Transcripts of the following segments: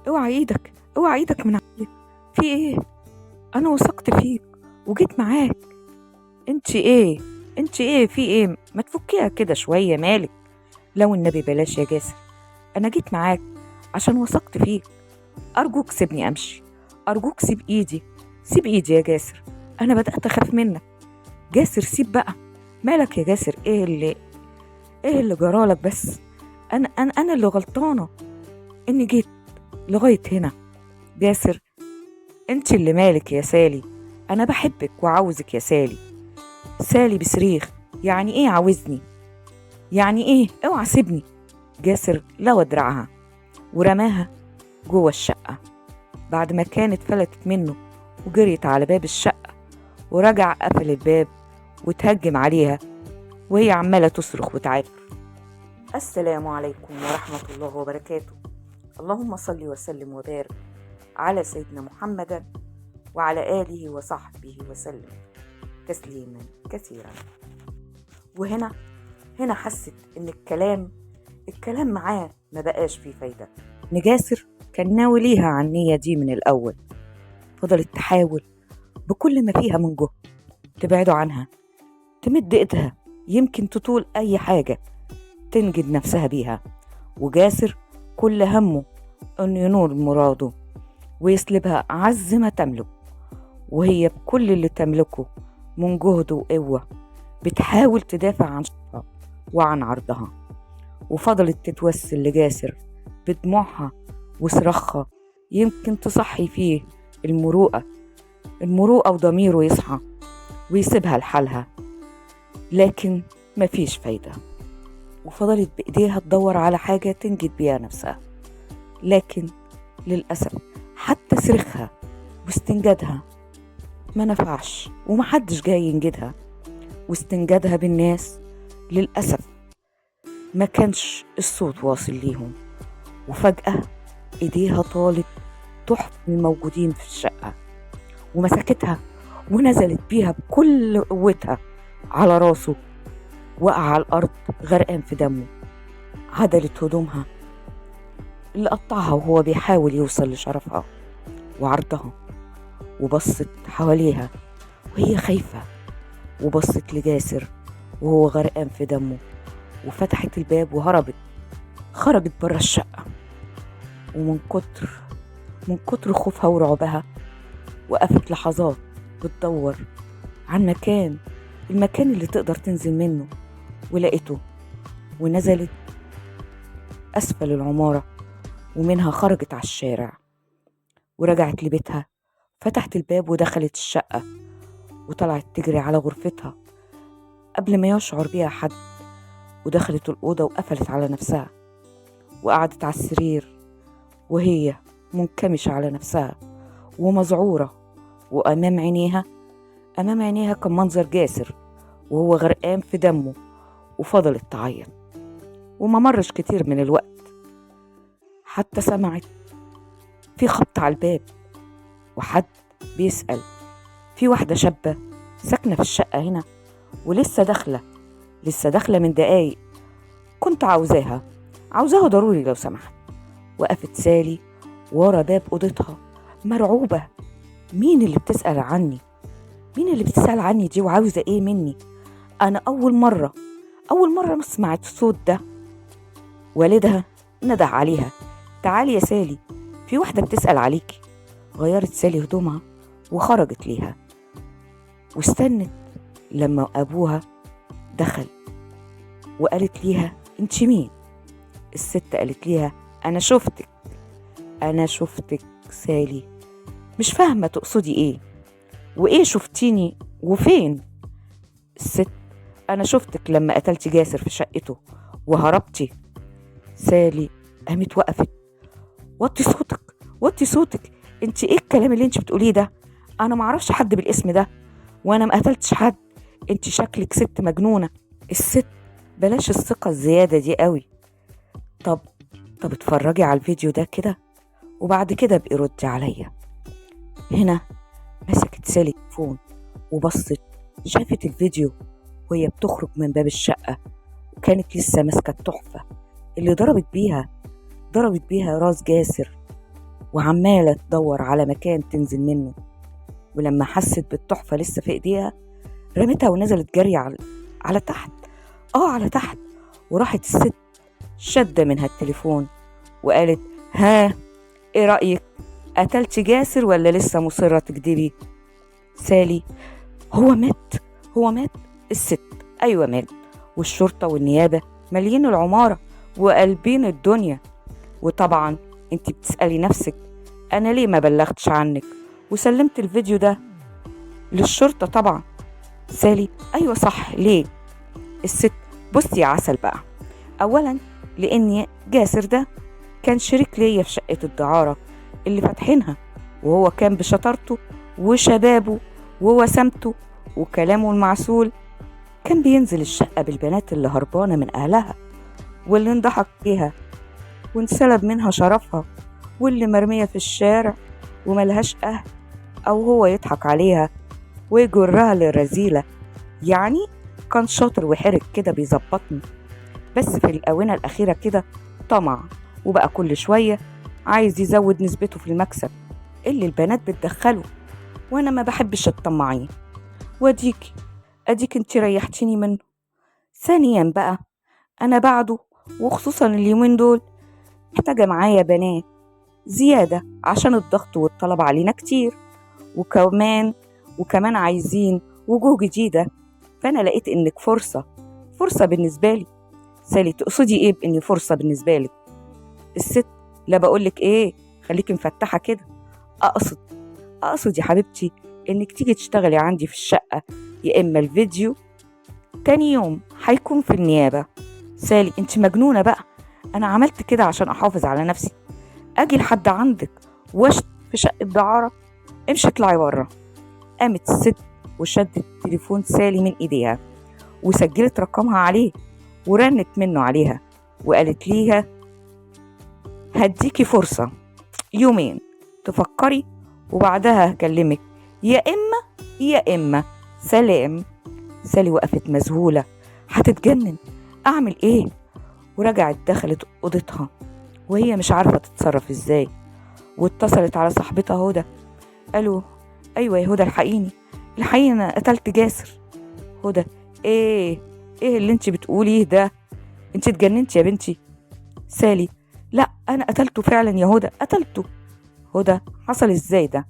اوعى ايدك، اوعى ايدك من عليا. في ايه؟ انا وثقت فيك وجيت معاك. انت ايه؟ انت ايه؟ في ايه؟ ما تفكيها كده شوية، مالك؟ لو النبي بلاش يا جاسر، انا جيت معاك عشان وثقت فيك. ارجوك سيبني امشي، ارجوك سيب ايدي، سيب ايدي يا جاسر. انا بدأت اخاف منك. جاسر سيب بقى. مالك يا جاسر؟ ايه اللي جرالك بس؟ انا اللي غلطانة اني جيت لغاية هنا. جاسر، انت اللي مالك يا سالي. انا بحبك وعاوزك يا سالي. سالي بصريخ. يعني ايه عاوزني؟ يعني ايه؟ اوعى سيبني. جاسر لوى دراعها ورماها جوه الشقة بعد ما كانت فلتت منه، وجريت على باب الشقة ورجع قفل الباب وتهجم عليها وهي عمالة تصرخ وتعافر. السلام عليكم ورحمة الله وبركاته. اللهم صل وسلم وبارك على سيدنا محمد وعلى آله وصحبه وسلم تسليما كثيرا. وهنا حست إن الكلام معاه ما بقاش فيه فايدة. نجاسر كان ناوي ليها عن النية دي من الأول. فضلت تحاول بكل ما فيها من جهد تبعده عنها، تمد إيدها يمكن تطول أي حاجة تنجد نفسها بيها. وجاسر كل همه أنه ينول مراده ويسلبها أعز ما تملك، وهي بكل اللي تملكه من جهد وقوة بتحاول تدافع عن شرفها وعن عرضها. وفضلت تتوسل لجاسر بدموعها وصراخها يمكن تصحي فيه المروءة وضميره يصحى ويسيبها لحالها. لكن مفيش فايدة. وفضلت بإيديها تدور على حاجة تنجد بيها نفسها، لكن للأسف حتى صريخها واستنجادها ما نفعش، ومحدش جاي ينجدها. واستنجادها بالناس للأسف ما كانش الصوت واصل ليهم. وفجأة إيديها طالت تحف الموجودين في الشقة ومسكتها ونزلت بيها بكل قوتها على راسه. وقع على الأرض غرقان في دمه. عدلت هدومها اللي قطعها وهو بيحاول يوصل لشرفها وعرضها، وبصت حواليها وهي خايفة، وبصت لجاسر وهو غرقان في دمه، وفتحت الباب وهربت. خرجت برا الشقة، ومن كتر خوفها ورعبها وقفت لحظات بتدور عن المكان اللي تقدر تنزل منه، ولقيته ونزلت أسفل العمارة، ومنها خرجت على الشارع ورجعت لبيتها. فتحت الباب ودخلت الشقة وطلعت تجري على غرفتها قبل ما يشعر بيها حد، ودخلت الأوضة وقفلت على نفسها وقعدت على السرير وهي منكمشة على نفسها ومذعورة. وأمام عينيها كان منظر جاسر وهو غرقان في دمه. وفضلت تعيط، وما مرش كتير من الوقت حتى سمعت في خبط على الباب وحد بيسأل. في واحدة شابة ساكنة في الشقة هنا ولسه داخلة من دقايق. كنت عاوزاها ضروري لو سمحت. وقفت سالي ورا باب أوضتها مرعوبة. مين اللي بتسأل عني دي وعاوزة ايه مني؟ انا اول مرة سمعت الصوت ده. والدها نده عليها: تعالي يا سالي، في واحدة بتسأل عليكي. غيرت سالي هدومها وخرجت ليها، واستنت لما ابوها دخل وقالت ليها: انت مين؟ الست قالت ليها: انا شفتك سالي. مش فاهمة تقصدي ايه؟ وايه شفتيني وفين؟ الست: انا شفتك لما قتلتي جاسر في شقته وهربتي. سالي قامت وقفت: وطي صوتك، انت ايه الكلام اللي انت بتقوليه ده؟ انا معرفش حد بالاسم ده، وانا ما قتلتش حد. انت شكلك ست مجنونة. الست: بلاش الثقة الزيادة دي قوي. طب اتفرجي على الفيديو ده كده وبعد كده بقي ردي عليا. هنا مسكت سالي التليفون وبصت، شافت الفيديو وهي بتخرج من باب الشقة، وكانت لسه ماسكة التحفة اللي ضربت بيها راس جاسر وعمالة تدور على مكان تنزل منه. ولما حست بالتحفة لسه في ايديها رمتها ونزلت جري على تحت، على تحت. وراحت الست شدة منها التليفون وقالت: ها، ايه رأيك؟ قتلتي جاسر ولا لسه مصرة تكدبي؟ سالي: هو مات. الست: ايوه مات، والشرطة والنيابة مالين العمارة وقلبين الدنيا. وطبعا انت بتسألي نفسك انا ليه ما بلغتش عنك وسلمت الفيديو ده للشرطة؟ طبعا. سالي: ايوه صح، ليه؟ الست: بصي يا عسل بقى، اولا لان جاسر ده كان شريك ليا في شقة الدعارة اللي فاتحينها، وهو كان بشطارته وشبابه ووسامته وكلامه المعسول كان بينزل الشقة بالبنات اللي هربانة من أهلها، واللي انضحك بيها وانسلب منها شرفها، واللي مرمية في الشارع وملهاش أهل، أو هو يضحك عليها ويجرها للرذيلة. يعني كان شاطر وحرك كده بيظبطني، بس في الآونة الأخيرة كده طمع، وبقى كل شوية عايز يزود نسبته في المكسب اللي البنات بتدخله، وأنا ما بحبش الطماعين. أديك انت ريحتيني منه. ثانيا بقى أنا بعده، وخصوصا اليومين دول، محتاجة معايا بنات زيادة عشان الضغط والطلب علينا كتير، وكمان عايزين وجوه جديدة. فأنا لقيت إنك فرصة بالنسبة لي. سالي: تقصدي إيه بإني فرصة بالنسبة لك؟ الست: لا بقولك إيه، خليكي مفتحة كده. أقصد يا حبيبتي إنك تيجي تشتغلي عندي في الشقة، يا إما الفيديو تاني يوم هيكون في النيابة. سالي: انت مجنونة بقى، أنا عملت كده عشان أحافظ على نفسي، أجي لحد عندك واشت في شقة دعارة؟ امشي اطلعي بره. قامت الست وشدت تليفون سالي من إيديها وسجلت رقمها عليه ورنت منه عليها وقالت ليها: هديكي فرصة يومين تفكري وبعدها هكلمك، يا إما سلام. سالي وقفت مذهولة، هتتجنن، أعمل إيه؟ ورجعت دخلت أوضتها وهي مش عارفة تتصرف إزاي، واتصلت على صاحبتها هدى. قالوا: أيوة يا هدى، الحقيني أنا قتلت جاسر. هدى: إيه اللي انت بتقوليه ده؟ انت اتجننت يا بنتي. سالي: لا أنا قتلته فعلا يا هدى، قتلته. هدى: حصل إزاي ده؟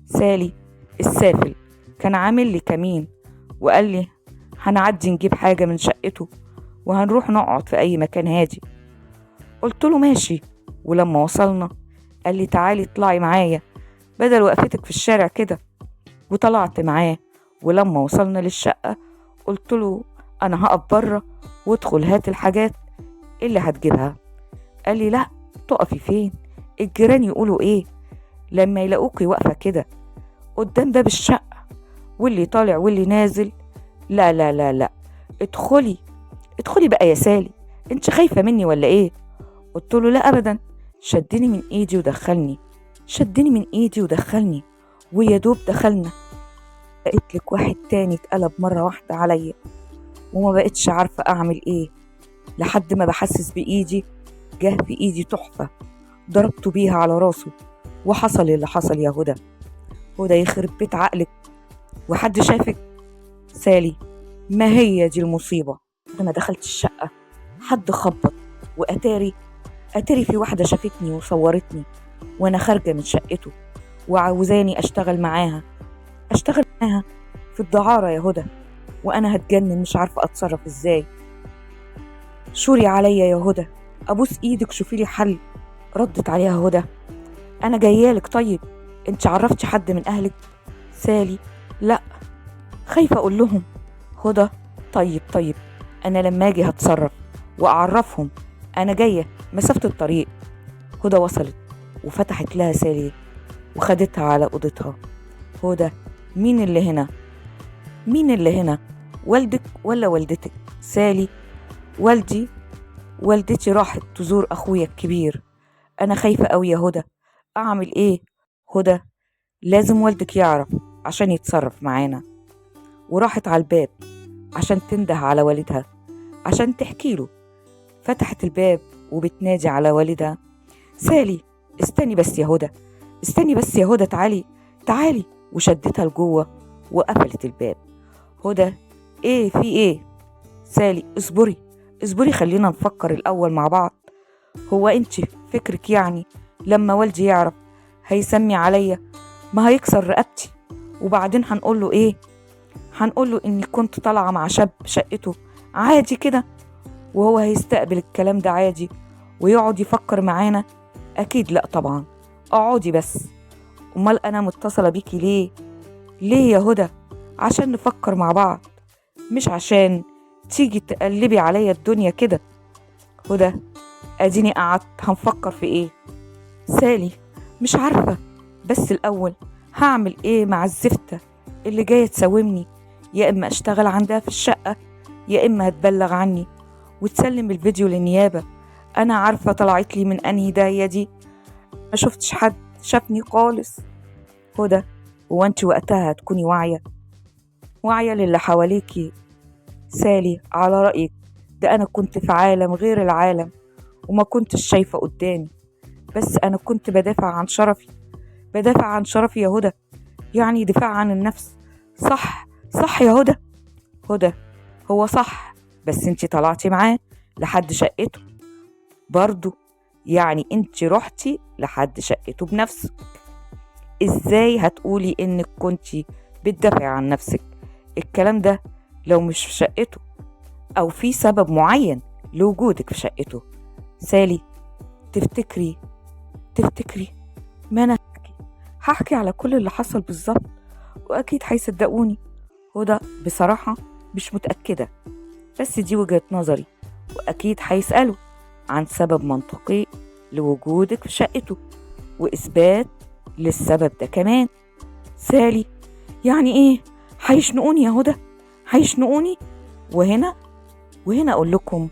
سالي: السافل كان عامل لي كمين وقال لي هنعدي نجيب حاجة من شقته وهنروح نقعد في أي مكان هادي. قلت له ماشي، ولما وصلنا قال لي تعالي اطلعي معايا بدل وقفتك في الشارع كده، وطلعت معاه. ولما وصلنا للشقة قلت له أنا هقف بره وادخل هات الحاجات اللي هتجيبها. قال لي لا، تقفي فين؟ الجيران يقولوا ايه لما يلاقوكي واقفة كده قدام باب الشقة واللي طالع واللي نازل؟ لا لا لا لا، ادخلي بقى يا سالي، انت خايفة مني ولا ايه؟ قلت له لا ابدا. شدني من ايدي ودخلني ويا دوب دخلنا لقيت لك واحد تاني اتقلب مرة واحدة عليا، وما بقتش عارفة اعمل ايه لحد ما بحسس بايدي جه في ايدي تحفة ضربته بيها على راسه، وحصل اللي حصل يا هدى. يخرب بيت عقلك، وحد شافك؟ سالي: ما هي دي المصيبة، لما دخلت الشقة حد خبط، وأتاري في واحدة شافتني وصورتني وأنا خارجة من شقته وعاوزاني أشتغل معاها في الدعارة يا هدى، وأنا هتجنن مش عارفة أتصرف إزاي. شوري عليا يا هدى، أبوس إيدك شوفي لي حل. ردت عليها هدى: أنا جايالك. طيب أنت عرفتي حد من أهلك؟ سالي: لا، خايفة أقول لهم. هدى: طيب أنا لما أجي هتصرف وأعرفهم أنا جاية مسافة الطريق. هدى وصلت وفتحت لها سالي وخدتها على أوضتها. هدى: مين اللي هنا؟ والدك ولا والدتك؟ سالي: والدتي راحت تزور أخويا الكبير، أنا خايفة أوي يا هدى، أعمل إيه؟ هدى: لازم والدك يعرف عشان يتصرف معانا. وراحت على الباب عشان تنده على والدها عشان تحكي له. فتحت الباب وبتنادي على والدها: سالي استني بس يا هدى، استني بس يا هدى، تعالي تعالي. وشدتها لجوه وقفلت الباب. هدى، ايه في ايه؟ سالي، اصبري اصبري، خلينا نفكر الأول مع بعض. هو انت فكرك يعني لما والدي يعرف هيسمي عليا؟ ما هيكسر رقبتي. وبعدين هنقوله ايه؟ هنقوله اني كنت طالعة مع شاب شقته عادي كده، وهو هيستقبل الكلام ده عادي ويقعد يفكر معانا؟ اكيد لا طبعا. اقعدي بس. امال انا متصلة بيكي ليه؟ ليه يا هدى؟ عشان نفكر مع بعض، مش عشان تيجي تقلبي عليا الدنيا كده. هدى، اديني قعدت، هنفكر في ايه؟ سالي، مش عارفة، بس الأول هعمل ايه مع الزفتة اللي جاية تساومني؟ يا إما أشتغل عندها في الشقة، يا إما هتبلغ عني وتسلم الفيديو للنيابة. أنا عارفة طلعت لي من أنهي داهية دي، ما شفتش حد شافني خالص. هدى، هو أنت وقتها هتكوني واعية للي حواليكي؟ سالي، على رأيك ده أنا كنت في عالم غير العالم وما كنتش شايفة قدامي، بس أنا كنت بدافع عن شرفي، بدافع عن شرفي يا هدى، يعني دفاع عن النفس. صح صح يا هدى. هدى، هو صح، بس انتي طلعتي معاه لحد شقته برضو، يعني انتي رحتي لحد شقته بنفسك. ازاي هتقولي انك كنتي بتدافعي عن نفسك؟ الكلام ده لو مش في شقته او في سبب معين لوجودك في شقته. سالي، تفتكري ما انا هحكي على كل اللي حصل بالظبط واكيد هيصدقوني. هدى، بصراحة مش متأكدة، بس دي وجهة نظري، واكيد هيسألوا عن سبب منطقي لوجودك في شقته واثبات للسبب ده كمان. سالي، يعني ايه؟ هيشنقوني يا هدى، هيشنقوني. وهنا اقول لكم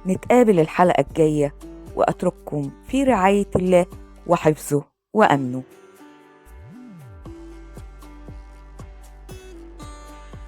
نتقابل الحلقة الجاية، واترككم في رعاية الله وحفظه وامنه.